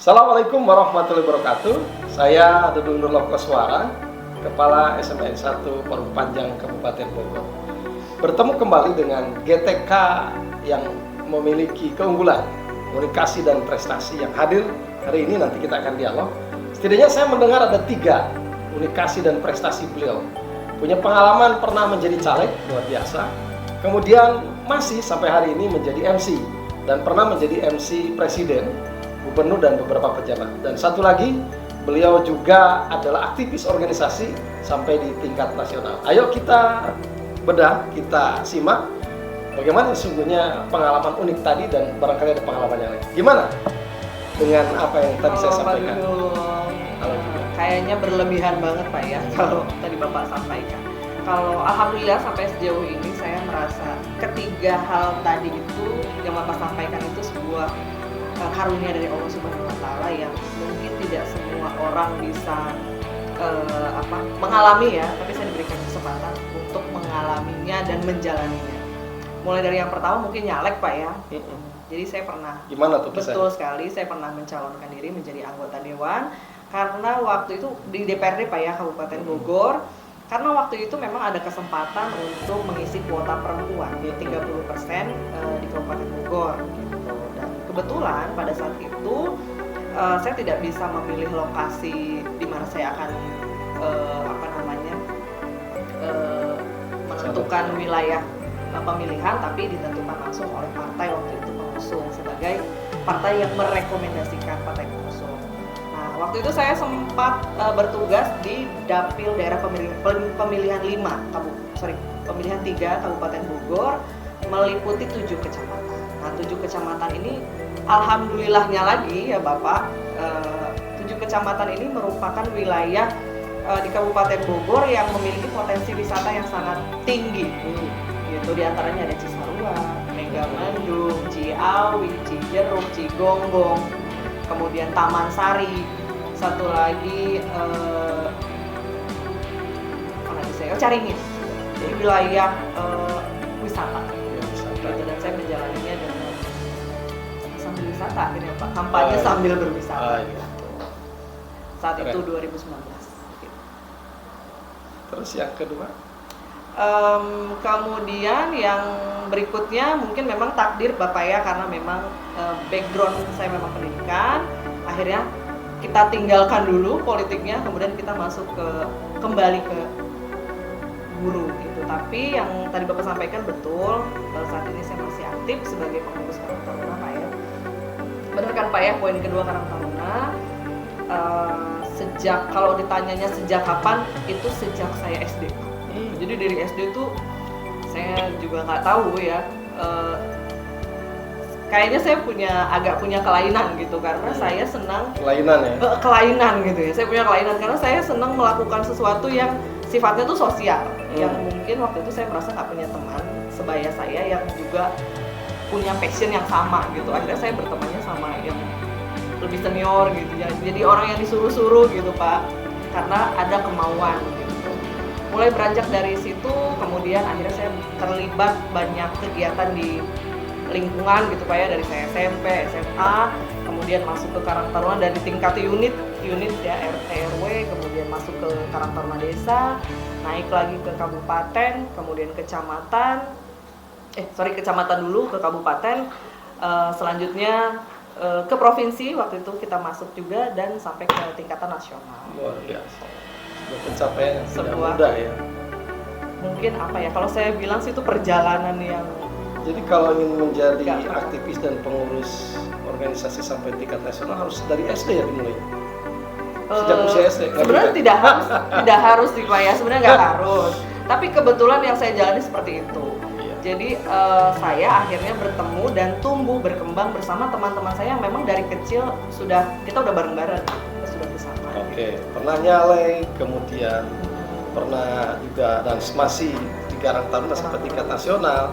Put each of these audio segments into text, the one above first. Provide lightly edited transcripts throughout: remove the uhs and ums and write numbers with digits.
Assalamualaikum warahmatullahi wabarakatuh. Saya Dudung Nurloh Koswara, Kepala SMPN 1 Parung Panjang Kabupaten Bogor. Bertemu kembali dengan GTK yang memiliki keunggulan, komunikasi dan prestasi yang hadir hari ini. Nanti kita akan dialog. Setidaknya saya mendengar ada 3 komunikasi dan prestasi beliau. Punya pengalaman pernah menjadi caleg, luar biasa. Kemudian masih sampai hari ini menjadi MC dan pernah menjadi MC presiden, gubernur dan beberapa pejabat. Dan satu lagi, beliau juga adalah aktivis organisasi sampai di tingkat nasional. Ayo kita bedah, kita simak bagaimana sesungguhnya pengalaman unik tadi dan barangkali ada pengalaman yang lain. Gimana dengan apa yang tadi saya sampaikan? Kayaknya berlebihan banget Pak ya kalau tadi Bapak sampaikan. Kalau alhamdulillah sampai sejauh ini saya merasa ketiga hal tadi itu yang Bapak sampaikan itu sebuah karunia dari Allah Subhanahu wa Ta'ala yang mungkin tidak semua orang bisa mengalami ya, tapi saya diberikan kesempatan untuk mengalaminya dan menjalaninya. Mulai dari yang pertama mungkin nyalek Pak ya. Jadi saya pernah, gimana tuh kisahnya? Betul sekali, saya pernah mencalonkan diri menjadi anggota dewan karena waktu itu di DPRD Pak ya Kabupaten Bogor. Karena waktu itu memang ada kesempatan untuk mengisi kuota perempuan 30% di Kabupaten Bogor gitu. Dan kebetulan pada saat itu saya tidak bisa memilih lokasi di mana saya akan menentukan wilayah pemilihan, tapi ditentukan langsung oleh partai waktu itu pengusung sebagai partai yang merekomendasikan partai pengusung. Nah, waktu itu saya sempat bertugas di Dapil daerah pemilihan 3 Kabupaten Bogor, meliputi 7 kecamatan. Nah, 7 kecamatan ini alhamdulillahnya lagi ya Bapak, 7 kecamatan ini merupakan wilayah di Kabupaten Bogor yang memiliki potensi wisata yang sangat tinggi. Gitu, di antaranya ada Cisarua, Megamendung, Ciawi, Cijeruk, Cigonggong, kemudian Taman Sari, satu lagi Caringin. Jadi wilayah wisata. Gitu, dan saya menjalaninya dengan sambil wisata akhirnya Pak, kampanye sambil berwisata. Gitu. Saat itu 2019. Gitu. Terus yang kedua? Kemudian yang berikutnya mungkin memang takdir Bapak ya, karena memang background saya memang pendidikan. Akhirnya kita tinggalkan dulu politiknya, kemudian kita kembali ke guru gitu. Tapi yang tadi Bapak sampaikan betul, saat ini saya masih aktif sebagai pengurus Karang Taruna Pak ya. Benar kan Pak ya, poin kedua Karang Taruna. Kalau ditanyanya sejak kapan, itu sejak saya SD. Jadi dari SD tuh saya juga nggak tahu ya. Kayaknya saya agak punya kelainan gitu, karena saya senang kelainan gitu ya. Saya punya kelainan karena saya senang melakukan sesuatu yang sifatnya tuh sosial. Yang mungkin waktu itu saya merasa nggak punya teman sebaya saya yang juga punya passion yang sama gitu. Akhirnya saya bertemannya sama yang lebih senior gitu ya. Jadi orang yang disuruh-suruh gitu Pak, karena ada kemauan gitu. Mulai beranjak dari situ, kemudian akhirnya saya terlibat banyak kegiatan di lingkungan gitu Pak ya, dari saya SMP, SMA, kemudian masuk ke Karang Taruna dari tingkat unit ya, RT RW, kemudian masuk ke Karang Taruna desa, naik lagi ke kabupaten, kemudian kecamatan dulu ke kabupaten, selanjutnya ke provinsi, waktu itu kita masuk juga, dan sampai ke tingkatan nasional. Luar biasa. Sebuah pencapaian yang tidak mudah ya. Mungkin kalau saya bilang sih itu perjalanan yang. Jadi kalau ingin menjadi aktivis dan pengurus organisasi sampai tingkat nasional harus dari SD ya dimulai. Sejak usia SD. Sebenarnya tidak harus sih Pak ya, sebenarnya nggak harus. Tapi kebetulan yang saya jalani seperti itu. Jadi saya akhirnya bertemu dan tumbuh berkembang bersama teman-teman saya yang memang dari kecil kita udah bareng-bareng, kita sudah bersama. Oke, pernah nyalek, kemudian pernah juga dan masih di Karang Taruna sampai tingkat nasional,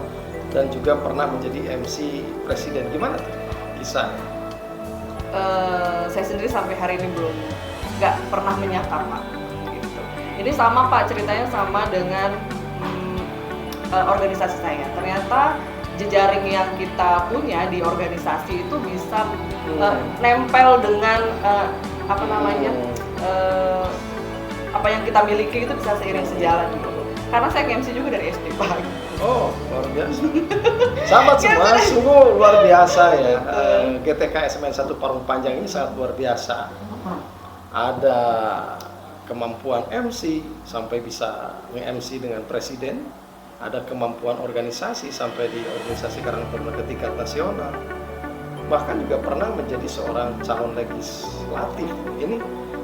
dan juga pernah menjadi MC presiden. Gimana tuh kisahnya? Saya sendiri sampai hari ini nggak pernah menyangka Pak. Gitu. Ini sama Pak, ceritanya sama dengan organisasi saya. Ternyata jejaring yang kita punya di organisasi itu bisa nempel dengan apa namanya apa yang kita miliki itu bisa seiring sejalan gitu. Karena saya MC juga dari SD Pak. Oh, luar biasa. Sahabat semua, sungguh luar biasa ya. GTK SMN 1 Parung Panjang ini sangat luar biasa. Ada kemampuan MC sampai bisa nge-MC dengan presiden, ada kemampuan organisasi sampai di organisasi Karang Taruna ke tingkat nasional, bahkan juga pernah menjadi seorang calon legislatif. Ini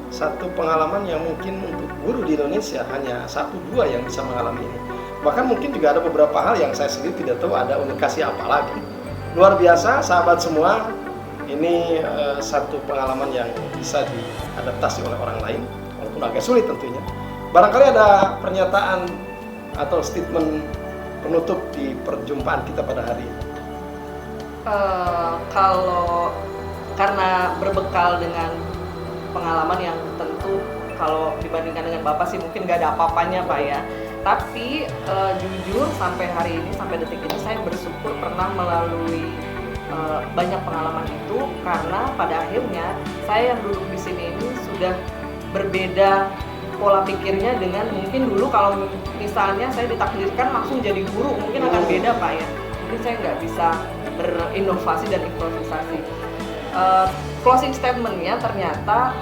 satu pengalaman yang mungkin untuk guru di Indonesia hanya 1-2 yang bisa mengalami ini. Bahkan mungkin juga ada beberapa hal yang saya sendiri tidak tahu ada unikasi apa lagi. Luar biasa sahabat semua, ini satu pengalaman yang bisa diadaptasi oleh orang lain, walaupun agak sulit tentunya. Barangkali ada pernyataan atau statement penutup di perjumpaan kita pada hari ini. Kalau karena berbekal dengan pengalaman yang tentu kalau dibandingkan dengan Bapak sih mungkin nggak ada apa-apanya Pak ya. Tapi jujur sampai hari ini, sampai detik ini saya bersyukur pernah melalui banyak pengalaman itu, karena pada akhirnya saya yang duduk di sini ini sudah berbeda pola pikirnya dengan mungkin dulu kalau misalnya saya ditakdirkan langsung jadi guru, mungkin akan beda Pak ya. Mungkin saya nggak bisa berinovasi dan improvisasi. Closing statement-nya ternyata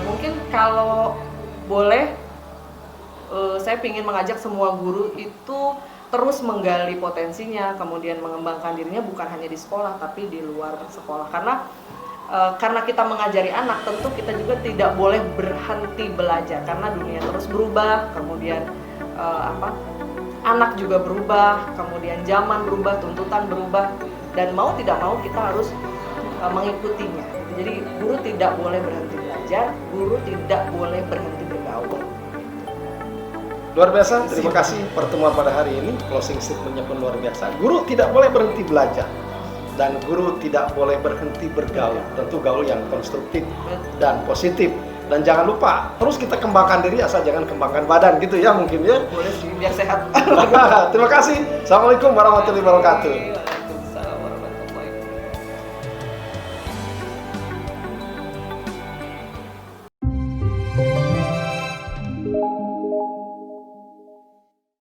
mungkin kalau boleh saya ingin mengajak semua guru itu terus menggali potensinya, kemudian mengembangkan dirinya bukan hanya di sekolah tapi di luar sekolah. Karena kita mengajari anak, tentu kita juga tidak boleh berhenti belajar karena dunia terus berubah, kemudian anak juga berubah, kemudian zaman berubah, tuntutan berubah, dan mau tidak mau kita harus mengikutinya. Jadi guru tidak boleh berhenti belajar, guru tidak boleh berhenti bergaul. Luar biasa, terima kasih pertemuan pada hari ini. Closing statement-nya pun luar biasa. Guru tidak boleh berhenti belajar dan guru tidak boleh berhenti bergaul. Tentu gaul yang konstruktif dan positif. Dan jangan lupa, terus kita kembangkan diri asal jangan kembangkan badan gitu ya mungkin ya. Boleh sih, biar sehat. Terima kasih. Assalamualaikum warahmatullahi wabarakatuh.